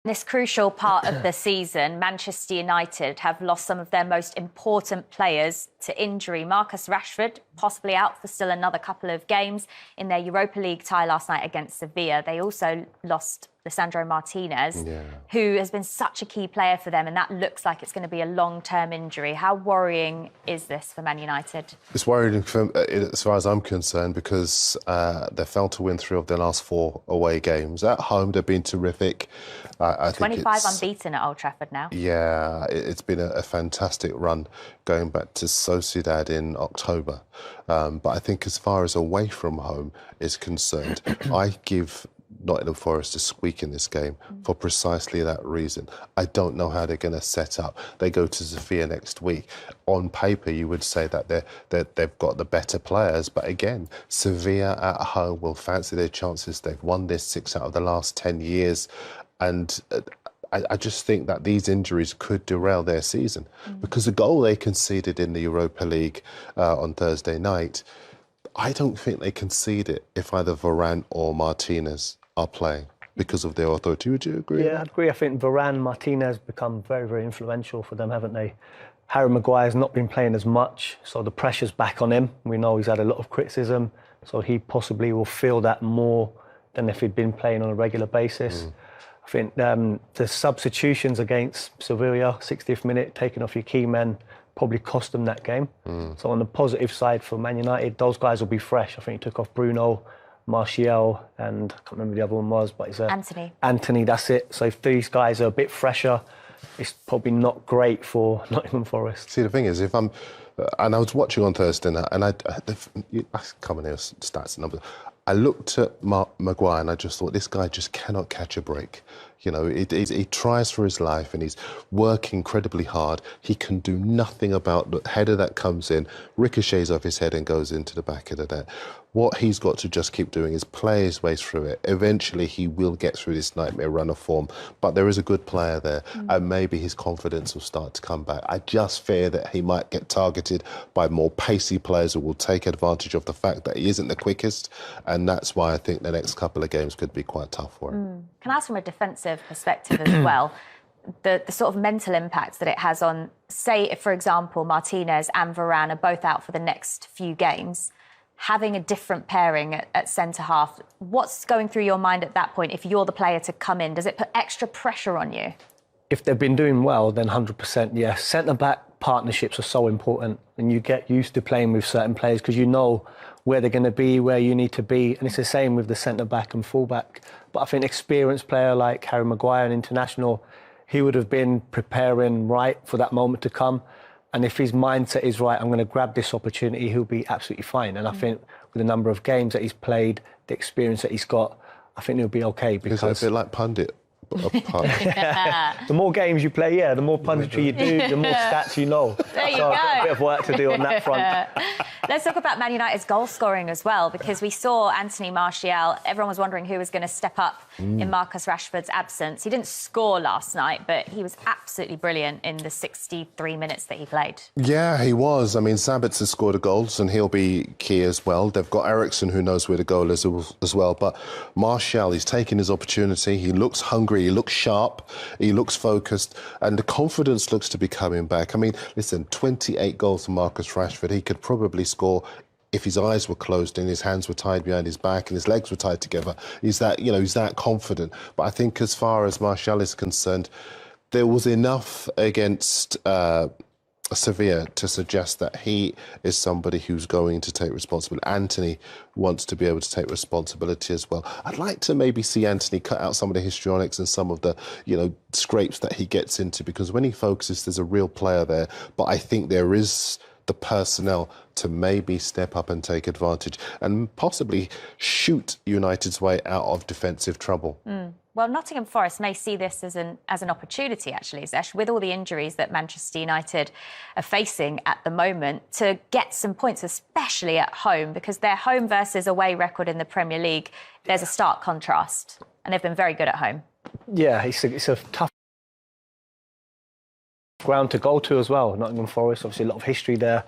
This crucial part of the season, Manchester United have lost some of their most important players to injury. Marcus Rashford possibly out for still another couple of games in their Europa League tie last night against Sevilla. They also lost Lisandro Martinez, who has been such a key player for them, and that looks like it's going to be a long-term injury. How worrying is this for Man United? It's worrying as far as I'm concerned because they failed to win 3 of their last 4 away games. At home, they've been terrific. I 25 unbeaten at Old Trafford now. Yeah, it's been a fantastic run going back to Sociedad in October. But I think as far as away from home is concerned, I give Nottingham Forest a squeak in this game for precisely that reason. I don't know how they're going to set up. They go to Sevilla next week. On paper, you would say that they've got the better players, but again, Sevilla at home will fancy their chances. They've won this 6 out of the last 10 years, and I just think that these injuries could derail their season because the goal they conceded in the Europa League on Thursday night, I don't think they concede it if either Varane or Martinez are playing because of their authority. Would you agree? Yeah, I'd agree. I think Varane, Martinez become very, very influential for them, haven't they? Harry Maguire's not been playing as much, so the pressure's back on him. We know he's had a lot of criticism, so he possibly will feel that more than if he'd been playing on a regular basis. I think the substitutions against Sevilla, 60th minute, taking off your key men, probably cost them that game. So on the positive side for Man United, those guys will be fresh. I think he took off Bruno, Martial, and I can't remember the other one was, but it's Anthony, that's it. So if these guys are a bit fresher, it's probably not great for Nottingham Forest. See, the thing is, if I'm... and I was watching on Thursday night, and I come in here, stats and numbers. I looked at Maguire and I just thought, this guy just cannot catch a break. You know, he tries for his life and he's working incredibly hard. He can do nothing about the header that comes in, ricochets off his head and goes into the back of the net. What he's got to just keep doing is play his way through it. Eventually, he will get through this nightmare run of form. But there is a good player there, and maybe his confidence will start to come back. I just fear that he might get targeted by more pacey players who will take advantage of the fact that he isn't the quickest, and that's why I think the next couple of games could be quite tough for him. Can I ask from a defensive perspective as well, the sort of mental impact that it has on, say, if, for example, Martinez and Varane are both out for the next few games, having a different pairing at centre-half, what's going through your mind at that point if you're the player to come in? Does it put extra pressure on you? If they've been doing well, then 100%, yeah. Centre-back partnerships are so important, and you get used to playing with certain players because you know where they're going to be, where you need to be, and it's the same with the centre-back and full-back. But I think an experienced player like Harry Maguire, an international, he would have been preparing right for that moment to come. And if his mindset is right, I'm going to grab this opportunity, he'll be absolutely fine. And I think with the number of games that he's played, the experience that he's got, I think he'll be okay. Because it's a bit like pundit. The more games you play, the more punditry you do, the more stats you know. There you go. A bit of work to do on that front. Let's talk about Man United's goal scoring as well, because we saw Anthony Martial. Everyone was wondering who was going to step up in Marcus Rashford's absence. He didn't score last night, but he was absolutely brilliant in the 63 minutes that he played. Yeah, he was. I mean, Sabitzer has scored a goal, and he'll be key as well. They've got Eriksson, who knows where the goal is as well. But Martial, he's taking his opportunity. He looks hungry. He looks sharp. He looks focused. And the confidence looks to be coming back. I mean, listen, 28 goals for Marcus Rashford. He could probably score if his eyes were closed and his hands were tied behind his back and his legs were tied together. He's that confident. But I think as far as Martial is concerned, there was enough against Sevilla to suggest that he is somebody who's going to take responsibility. Anthony wants to be able to take responsibility as well. I'd like to maybe see Anthony cut out some of the histrionics and some of the, scrapes that he gets into, because when he focuses, there's a real player there. But I think there is the personnel to maybe step up and take advantage and possibly shoot United's way out of defensive trouble. Well, Nottingham Forest may see this as an opportunity, actually, Zesh, with all the injuries that Manchester United are facing at the moment, to get some points, especially at home, because their home versus away record in the Premier League, there's a stark contrast, and they've been very good at home. Yeah, it's a tough ground to go to as well. Nottingham Forest, obviously a lot of history there.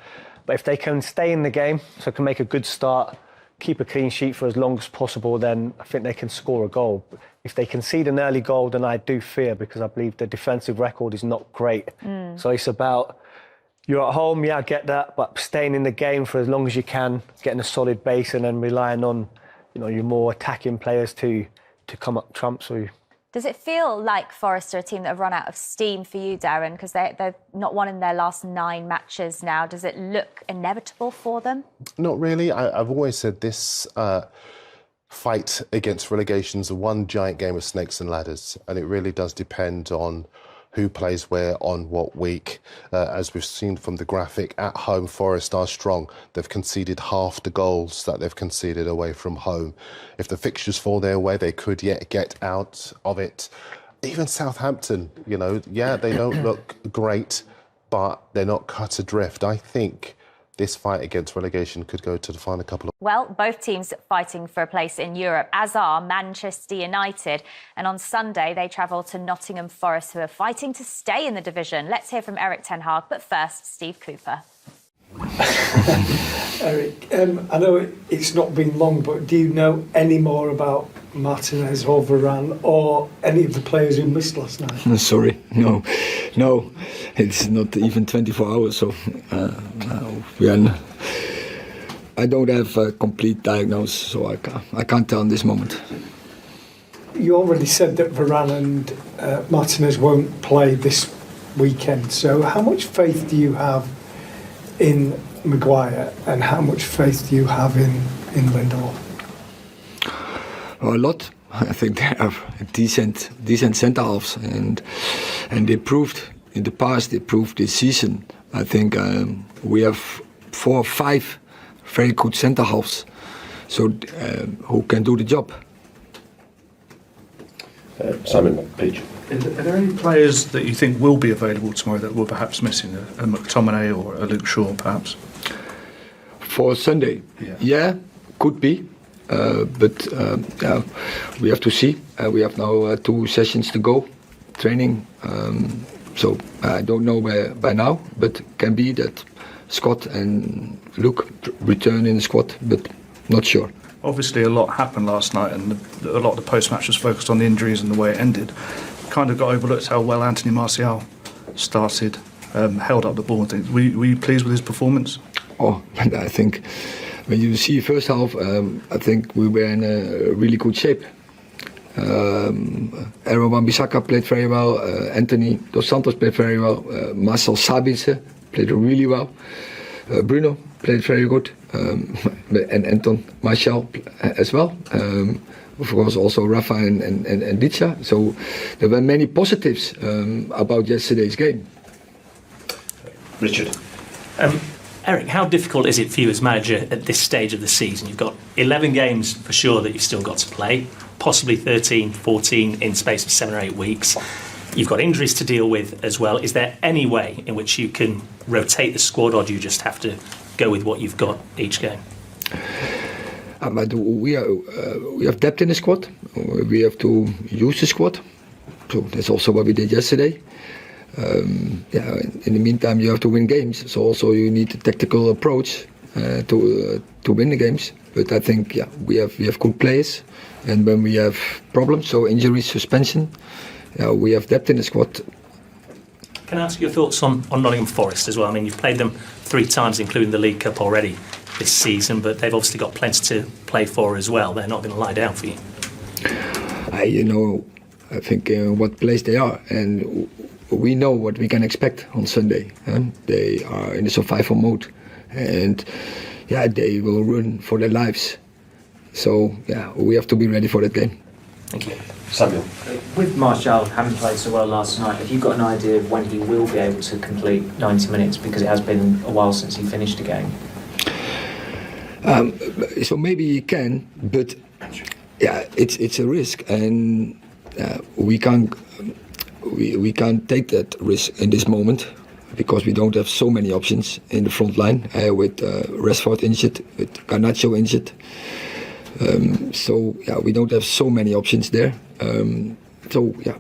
But if they can stay in the game, so can make a good start, keep a clean sheet for as long as possible, then I think they can score a goal. If they concede an early goal, then I do fear, because I believe the defensive record is not great. So it's about, you're at home, yeah, I get that, but staying in the game for as long as you can, getting a solid base, and then relying on, your more attacking players to come up trumps for you. Does it feel like Forest are a team that have run out of steam for you, Darren? Because they've not won in their last 9 matches now. Does it look inevitable for them? Not really. I've always said this fight against relegation is one giant game of snakes and ladders, and it really does depend on who plays where on what week. As we've seen from the graphic, at home Forest are strong. They've conceded half the goals that they've conceded away from home. If the fixtures fall their way, they could yet get out of it. Even Southampton, they don't look great, but they're not cut adrift. I think this fight against relegation could go to the final couple of... Well, both teams fighting for a place in Europe, as are Manchester United. And on Sunday, they travel to Nottingham Forest, who are fighting to stay in the division. Let's hear from Erik Ten Hag, but first, Steve Cooper. Erik, I know it's not been long, but do you know any more about Martinez or Varane or any of the players who missed last night? Sorry, no, it's not even 24 hours, so I don't have a complete diagnosis, so I can't tell in this moment. You already said that Varane and Martinez won't play this weekend, so how much faith do you have in Maguire, and how much faith do you have in Lindelof? A lot. I think they are decent centre halves, and they proved in the past. They proved this season. I think we have 4 or 5 very good centre halves, so who can do the job. Simon Page. Are there any players that you think will be available tomorrow that were perhaps missing? A McTominay or a Luke Shaw, perhaps? For Sunday? Yeah, could be. But we have to see. We have now 2 sessions to go, training. So I don't know by now, but can be that Scott and Luke return in the squad, but not sure. Obviously, a lot happened last night, and a lot of the post-match was focused on the injuries and the way it ended. Kind of got overlooked how well Anthony Martial started, held up the ball and things. Were you pleased with his performance? Oh, I think when you see first half, I think we were in a really good shape. Aaron Wan-Bissaka played very well. Anthony Dos Santos played very well. Marcel Sabitzer played really well. Bruno played very good. And Anton Martial as well. Of course, also Rafa and Dicha. So there were many positives about yesterday's game. Richard. Erik, how difficult is it for you as manager at this stage of the season? You've got 11 games for sure that you've still got to play, possibly 13, 14 in space of 7 or 8 weeks. You've got injuries to deal with as well. Is there any way in which you can rotate the squad, or do you just have to go with what you've got each game? But we have depth in the squad. We have to use the squad. So that's also what we did yesterday. In the meantime, you have to win games. So also you need a tactical approach to win the games. But I think we have good players, and when we have problems, so injuries, suspension, we have depth in the squad. Can I ask your thoughts on Nottingham Forest as well? I mean, you've played them 3 times, including the League Cup already this season, but they've obviously got plenty to play for as well. They're not going to lie down for you. I think what place they are, and we know what we can expect on Sunday. They are in a survival mode, and they will run for their lives. So we have to be ready for that game. Thank you. Samuel. With Martial having played so well last night, have you got an idea of when he will be able to complete 90 minutes? Because it has been a while since he finished a game. So maybe he can, but it's a risk, and we can't take that risk in this moment because we don't have so many options in the front line with Rashford injured, with Garnacho injured. We don't have so many options there.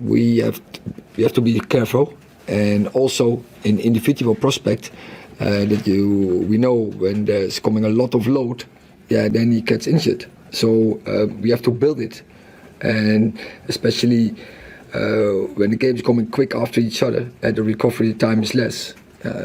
We have to be careful, and also in individual prospect that we know when there's coming a lot of load, yeah, then he gets injured. So we have to build it, and especially when the games coming quick after each other, the recovery time is less.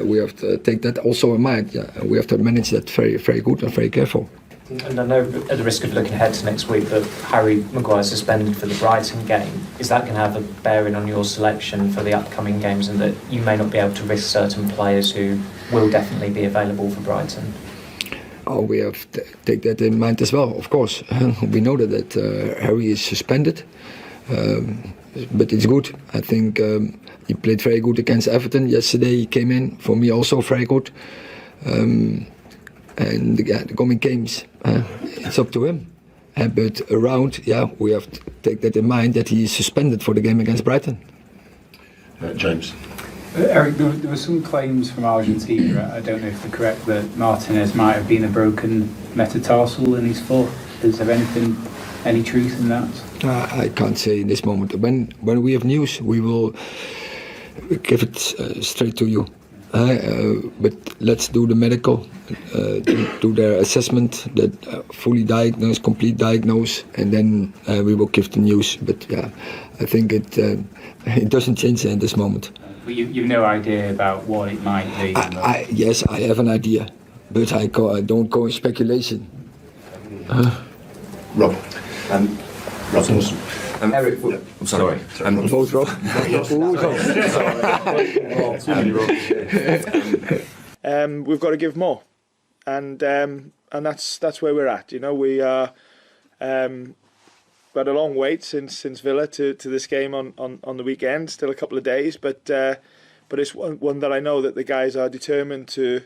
We have to take that also in mind. Yeah, and we have to manage that very, very good and very careful. And I know, at the risk of looking ahead to next week, that Harry Maguire suspended for the Brighton game. Is that going to have a bearing on your selection for the upcoming games, and that you may not be able to risk certain players who will definitely be available for Brighton? Oh, we have to take that in mind as well, of course. We know that Harry is suspended, but it's good. I think he played very good against Everton yesterday. He came in, for me also very good. And the coming games, it's up to him. But around, we have to take that in mind that he is suspended for the game against Brighton. James. Eric, there were some claims from Argentina, I don't know if they're correct, that Martinez might have been a broken metatarsal in his foot. Is there any truth in that? I can't say in this moment. When we have news, we will give it straight to you. But let's do the medical, do their assessment, that fully diagnose, complete diagnose, and then we will give the news. But yeah, I think it doesn't change at this moment. But you've no idea about what it might be? Yes, I have an idea, but I don't go in speculation. Rob. Rob. Eric, I'm sorry. Both Rob. We've got to give more, and that's where we're at. You know, we are we had a long wait since Villa to this game on the weekend. Still a couple of days, but it's one that I know that the guys are determined to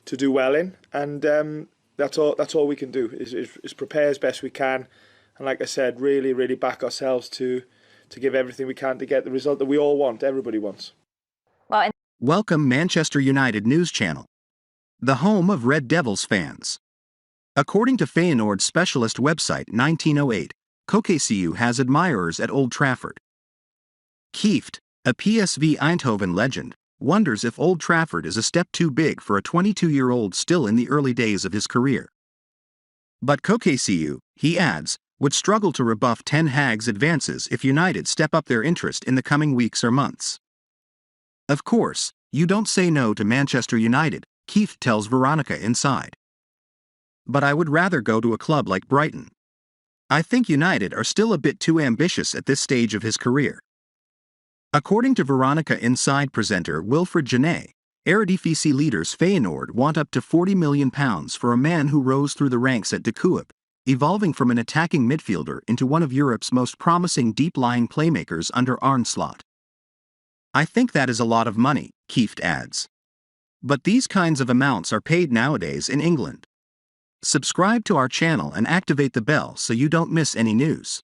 do well in, and that's all we can do is prepare as best we can, and like I said, really back ourselves to give everything we can to get the result that we all want, everybody wants. Welcome Manchester United News Channel, the home of Red Devils fans. According to Feyenoord's specialist website 1908, KCU has admirers at Old Trafford. Kieft, a PSV Eindhoven legend, wonders if Old Trafford is a step too big for a 22-year-old still in the early days of his career. But KCU, he adds, would struggle to rebuff Ten Hag's advances if United step up their interest in the coming weeks or months. Of course, you don't say no to Manchester United, Kieft tells Veronica Inside. But I would rather go to a club like Brighton. I think United are still a bit too ambitious at this stage of his career. According to Veronica Inside presenter Wilfred Genet, Eredivisie leaders Feyenoord want up to £40 million for a man who rose through the ranks at De Kuip, evolving from an attacking midfielder into one of Europe's most promising deep-lying playmakers under Arne Slot. I think that is a lot of money, Kieft adds. But these kinds of amounts are paid nowadays in England. Subscribe to our channel and activate the bell so you don't miss any news.